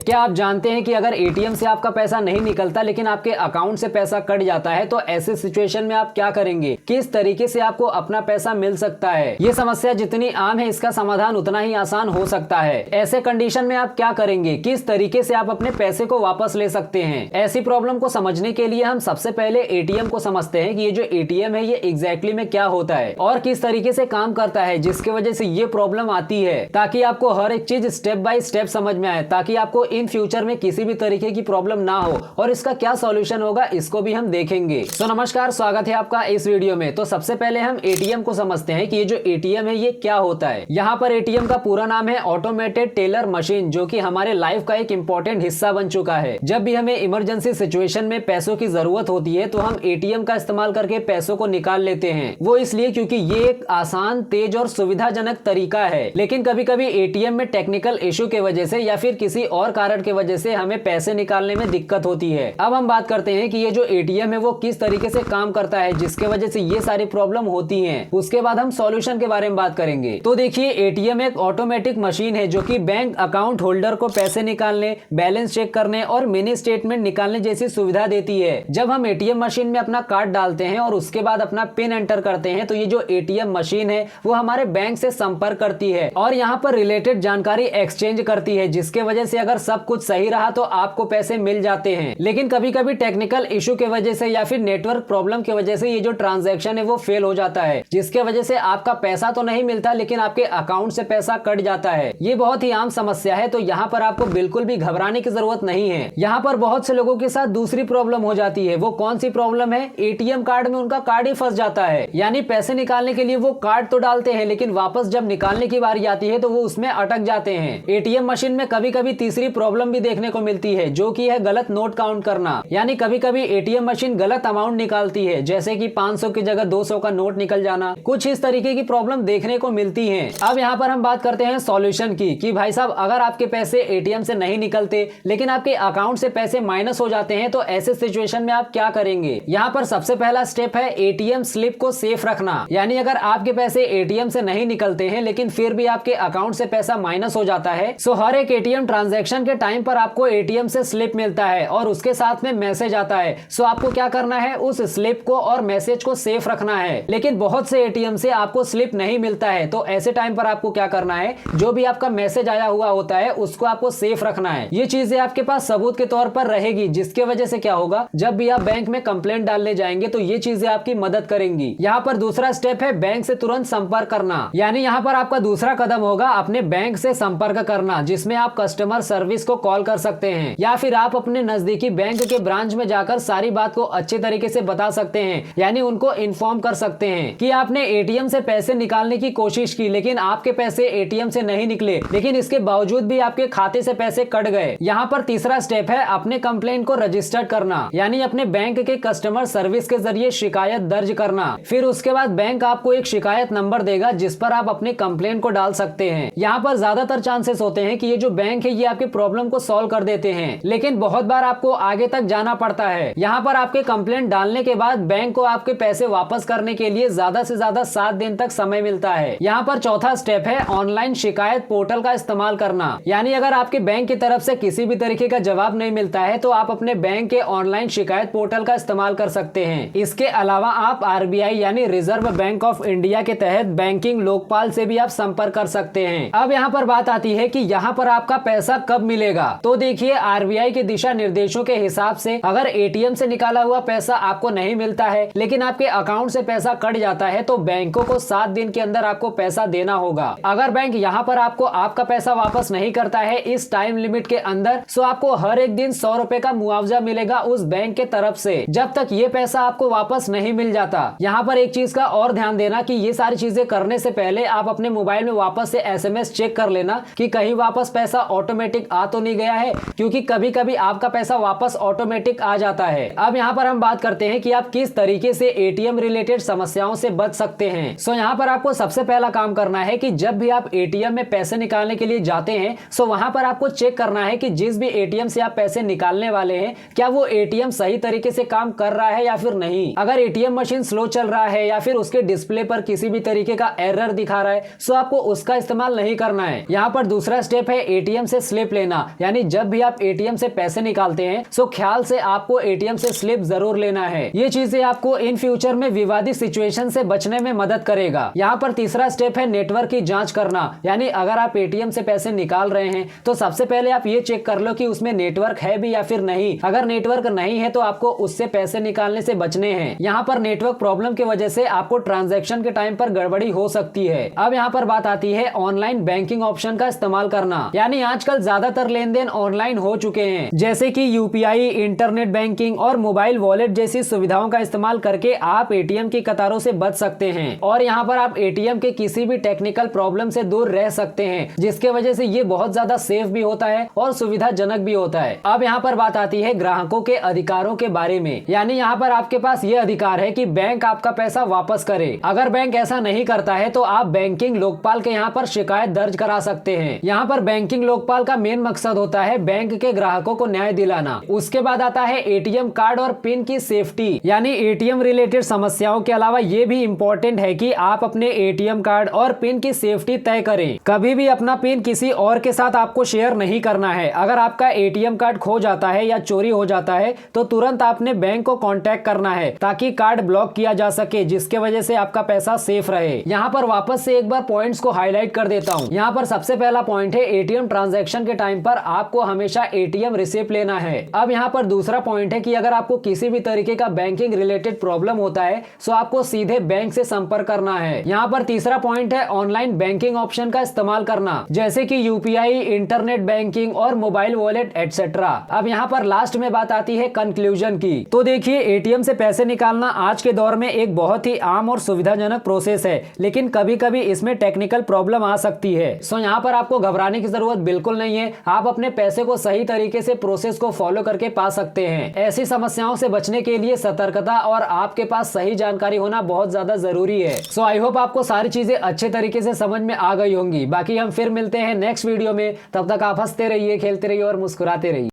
क्या आप जानते हैं कि अगर एटीएम से आपका पैसा नहीं निकलता लेकिन आपके अकाउंट से पैसा कट जाता है तो ऐसे सिचुएशन में आप क्या करेंगे, किस तरीके से आपको अपना पैसा मिल सकता है। ये समस्या जितनी आम है इसका समाधान उतना ही आसान हो सकता है। ऐसे कंडीशन में आप क्या करेंगे, किस तरीके से आप अपने पैसे को वापस ले सकते हैं। ऐसी प्रॉब्लम को समझने के लिए हम सबसे पहले एटीएम को समझते हैं कि ये जो एटीएम है ये एग्जैक्टली में क्या होता है और किस तरीके से काम करता है जिसकी वजह से ये प्रॉब्लम आती है, ताकि आपको हर एक चीज स्टेप बाय स्टेप समझ में आए, ताकि आपको इन फ्यूचर में किसी भी तरीके की प्रॉब्लम ना हो और इसका क्या सॉल्यूशन होगा इसको भी हम देखेंगे। तो नमस्कार, स्वागत है आपका इस वीडियो में। तो सबसे पहले हम एटीएम को समझते हैं कि ये जो एटीएम है ये क्या होता है। यहाँ पर एटीएम का पूरा नाम है ऑटोमेटेड टेलर मशीन, जो कि हमारे लाइफ का एक इंपॉर्टेंट हिस्सा बन चुका है। जब भी हमें इमरजेंसी सिचुएशन में पैसों की जरूरत होती है तो हम एटीएम का इस्तेमाल करके पैसों को निकाल लेते हैं। वो इसलिए क्योंकि ये एक आसान, तेज और सुविधाजनक तरीका है। लेकिन कभी कभी एटीएम में टेक्निकल इशू के वजह से या फिर किसी और कारण की वजह से हमें पैसे निकालने में दिक्कत होती है। अब हम बात करते हैं कि ये जो एटीएम है वो किस तरीके से काम करता है जिसके वजह से ये सारी प्रॉब्लम होती हैं। उसके बाद हम सॉल्यूशन के बारे में बात करेंगे। तो देखिए, एटीएम एक ऑटोमेटिक मशीन है जो कि बैंक अकाउंट होल्डर को पैसे निकालने, बैलेंस चेक करने और मिनी स्टेटमेंट निकालने जैसी सुविधा देती है। जब हम एटीएम मशीन में अपना कार्ड डालते हैं और उसके बाद अपना पिन एंटर करते हैं तो ये जो एटीएम मशीन है वो हमारे बैंक से संपर्क करती है और यहाँ पर रिलेटेड जानकारी एक्सचेंज करती है, जिसके वजह से अगर सब कुछ सही रहा तो आपको पैसे मिल जाते हैं। लेकिन कभी कभी टेक्निकल इशू के वजह से या फिर नेटवर्क प्रॉब्लम की वजह से ये जो ट्रांजैक्शन है वो फेल हो जाता है, जिसके वजह से आपका पैसा तो नहीं मिलता लेकिन आपके अकाउंट से पैसा कट जाता है। ये बहुत ही आम समस्या है, तो यहाँ पर आपको बिल्कुल भी घबराने की जरूरत नहीं है। यहाँ पर बहुत से लोगों के साथ दूसरी प्रॉब्लम हो जाती है। वो कौन सी प्रॉब्लम है? एटीएम कार्ड में उनका कार्ड ही फंस जाता है। यानी पैसे निकालने के लिए वो कार्ड तो डालते हैं लेकिन वापस जब निकालने की बारी आती है तो वो उसमें अटक जाते हैं। एटीएम मशीन में कभी कभी तीसरी प्रॉब्लम भी देखने को मिलती है, जो कि है गलत नोट काउंट करना। यानी कभी कभी एटीएम मशीन गलत अमाउंट निकालती है, जैसे कि 500 की जगह 200 का नोट निकल जाना। कुछ इस तरीके की प्रॉब्लम देखने को मिलती है। अब यहाँ पर हम बात करते हैं सॉल्यूशन की, कि भाई साहब अगर आपके पैसे एटीएम से नहीं निकलते लेकिन आपके अकाउंट से पैसे माइनस हो जाते हैं तो ऐसे सिचुएशन में आप क्या करेंगे। यहाँ पर सबसे पहला स्टेप है एटीएम स्लिप को सेफ रखना। यानी अगर आपके पैसे एटीएम से नहीं निकलते हैं लेकिन फिर भी आपके अकाउंट से पैसा माइनस हो जाता है, सो हर एक एटीएम ट्रांजैक्शन के टाइम पर आपको एटीएम से स्लिप मिलता है और उसके साथ में मैसेज आता है। सो आपको क्या करना है, उस स्लिप को और मैसेज को सेफ रखना है। लेकिन बहुत से एटीएम से आपको स्लिप नहीं मिलता है, तो ऐसे टाइम पर आपको क्या करना है, जो भी आपका मैसेज आया हुआ होता है उसको आपको सेफ रखना है। ये चीजें आपके पास सबूत के तौर पर रहेगी, जिसके वजह से क्या होगा, जब भी आप बैंक में कंप्लेंट डालने जाएंगे तो ये चीजें आपकी मदद करेंगी। यहाँ पर दूसरा स्टेप है बैंक से तुरंत संपर्क करना। यानी यहाँ पर आपका दूसरा कदम होगा अपने बैंक से संपर्क करना, जिसमें आप कस्टमर सर्विस को कॉल कर सकते हैं या फिर आप अपने नजदीकी बैंक के ब्रांच में जाकर सारी बात को अच्छे तरीके से बता सकते हैं। यानी उनको इन्फॉर्म कर सकते हैं कि आपने एटीएम से पैसे निकालने की कोशिश की लेकिन आपके पैसे एटीएम से नहीं निकले, लेकिन इसके बावजूद भी आपके खाते से पैसे कट गए। यहाँ पर तीसरा स्टेप है अपने कंप्लेंट को रजिस्टर करना। यानी अपने बैंक के कस्टमर सर्विस के जरिए शिकायत दर्ज करना। फिर उसके बाद बैंक आपको एक शिकायत नंबर देगा जिस पर आप अपनी कंप्लेंट को डाल सकते हैं। यहाँ पर ज्यादातर चांसेस होते हैं कि ये जो बैंक है ये आपके प्रॉब्लम को सॉल्व कर देते हैं, लेकिन बहुत बार आपको आगे तक जाना पड़ता है। यहाँ पर आपके कंप्लेंट डालने के बाद बैंक को आपके पैसे वापस करने के लिए ज्यादा से ज्यादा 7 दिन तक समय मिलता है। यहाँ पर चौथा स्टेप है ऑनलाइन शिकायत पोर्टल का इस्तेमाल करना। यानी अगर आपके बैंक की तरफ से किसी भी तरीके का जवाब नहीं मिलता है तो आप अपने बैंक के ऑनलाइन शिकायत पोर्टल का इस्तेमाल कर सकते हैं। इसके अलावा आप आरबीआई यानी रिजर्व बैंक ऑफ इंडिया के तहत बैंकिंग लोकपाल से भी आप संपर्क कर सकते हैं। अब यहाँ पर बात आती है कि यहाँ पर आपका पैसा कब मिलेगा। तो देखिए, आरबीआई के दिशा निर्देशों के हिसाब से अगर एटीएम से निकाला हुआ पैसा आपको नहीं मिलता है लेकिन आपके अकाउंट से पैसा कट जाता है तो बैंकों को 7 दिन के अंदर आपको पैसा देना होगा। अगर बैंक यहाँ पर आपको आपका पैसा वापस नहीं करता है इस टाइम लिमिट के अंदर, सो आपको हर एक दिन 100 रुपए का मुआवजा मिलेगा उस बैंक के तरफ से, जब तक ये पैसा आपको वापस नहीं मिल जाता। यहाँ पर एक चीज का और ध्यान देना कि ये सारी चीजें करने से पहले आप अपने मोबाइल में वापस से एसएमएस चेक कर लेना कि कहीं वापस पैसा ऑटोमेटिक आ तो नहीं गया है, क्योंकि कभी कभी आपका पैसा वापस ऑटोमेटिक आ जाता है। अब यहाँ पर हम बात करते हैं कि आप किस तरीके से एटीएम रिलेटेड समस्याओं से बच सकते हैं। सो यहाँ पर आपको सबसे पहला काम करना है कि जब भी आप एटीएम में पैसे निकालने के लिए जाते हैं सो वहां पर आपको चेक करना है कि जिस भी एटीएम से आप पैसे निकालने वाले हैं क्या वो एटीएम सही तरीके से काम कर रहा है या फिर नहीं। अगर एटीएम मशीन स्लो चल रहा है या फिर उसके डिस्प्ले पर किसी भी तरीके का एरर दिखा रहा है सो आपको उसका इस्तेमाल नहीं करना है। यहाँ पर दूसरा स्टेप है एटीएम से स्लिप लेना। लेना, यानी जब भी आप एटीएम से पैसे निकालते हैं सो ख्याल से आपको एटीएम से स्लिप जरूर लेना है। ये चीजें आपको इन फ्यूचर में विवादित सिचुएशन से बचने में मदद करेगा। यहाँ पर तीसरा स्टेप है नेटवर्क की जांच करना, यानी अगर आप एटीएम से पैसे निकाल रहे हैं तो सबसे पहले आप ये चेक कर लो कि उसमें नेटवर्क है भी या फिर नहीं। अगर नेटवर्क नहीं है तो आपको उससे पैसे निकालने से बचने हैं। यहाँ पर नेटवर्क प्रॉब्लम की वजह से आपको ट्रांजैक्शन के टाइम पर गड़बड़ी हो सकती है। अब यहाँ पर बात आती है ऑनलाइन बैंकिंग ऑप्शन का इस्तेमाल करना, यानी आजकल ज्यादातर लेन देन ऑनलाइन हो चुके हैं, जैसे कि यूपीआई, इंटरनेट बैंकिंग और मोबाइल वॉलेट जैसी सुविधाओं का इस्तेमाल करके आप एटीएम की कतारों से बच सकते हैं और यहाँ पर आप एटीएम के किसी भी टेक्निकल प्रॉब्लम से दूर रह सकते हैं, जिसके वजह से ये बहुत ज्यादा सेफ भी होता है और सुविधाजनक भी होता है। अब यहाँ पर बात आती है ग्राहकों के अधिकारों के बारे में, यानी यहाँ पर आपके पास ये अधिकार है कि बैंक आपका पैसा वापस करे। अगर बैंक ऐसा नहीं करता है तो आप बैंकिंग लोकपाल के यहाँ पर शिकायत दर्ज करा सकते हैं। यहाँ पर बैंकिंग लोकपाल का मेन मकसद होता है बैंक के ग्राहकों को न्याय दिलाना। उसके बाद आता है एटीएम कार्ड और पिन की सेफ्टी, यानी एटीएम रिलेटेड समस्याओं के अलावा ये भी इम्पोर्टेंट है कि आप अपने एटीएम कार्ड और पिन की सेफ्टी तय करें। कभी भी अपना पिन किसी और के साथ आपको शेयर नहीं करना है। अगर आपका एटीएम कार्ड खो जाता है या चोरी हो जाता है तो तुरंत आपने बैंक को कांटेक्ट करना है ताकि कार्ड ब्लॉक किया जा सके, जिसके वजह से आपका पैसा सेफ रहे। यहाँ पर वापस से एक बार पॉइंट्स को हाईलाइट कर देता हूँ। यहाँ पर सबसे पहला पॉइंट है एटीएम ट्रांजैक्शन के टाइम पर आपको हमेशा एटीएम रिसिप्ट लेना है। अब यहाँ पर दूसरा पॉइंट है कि अगर आपको किसी भी तरीके का बैंकिंग रिलेटेड प्रॉब्लम होता है तो आपको सीधे बैंक से संपर्क करना है। यहाँ पर तीसरा पॉइंट है ऑनलाइन बैंकिंग ऑप्शन का इस्तेमाल करना, जैसे कि यूपीआई, इंटरनेट बैंकिंग और मोबाइल वॉलेट एटसेट्रा। अब यहाँ पर लास्ट में बात आती है कंक्लूजन की। तो देखिए, एटीएम से पैसे निकालना आज के दौर में एक बहुत ही आम और सुविधाजनक प्रोसेस है, लेकिन कभी कभी इसमें टेक्निकल प्रॉब्लम आ सकती है। सो यहाँ पर आपको घबराने की जरूरत बिल्कुल नहीं है। आप अपने पैसे को सही तरीके से प्रोसेस को फॉलो करके पा सकते हैं। ऐसी समस्याओं से बचने के लिए सतर्कता और आपके पास सही जानकारी होना बहुत ज्यादा जरूरी है। सो आई होप आपको सारी चीजें अच्छे तरीके से समझ में आ गई होंगी। बाकी हम फिर मिलते हैं नेक्स्ट वीडियो में। तब तक आप हंसते रहिए, खेलते रहिए और मुस्कुराते रहिए।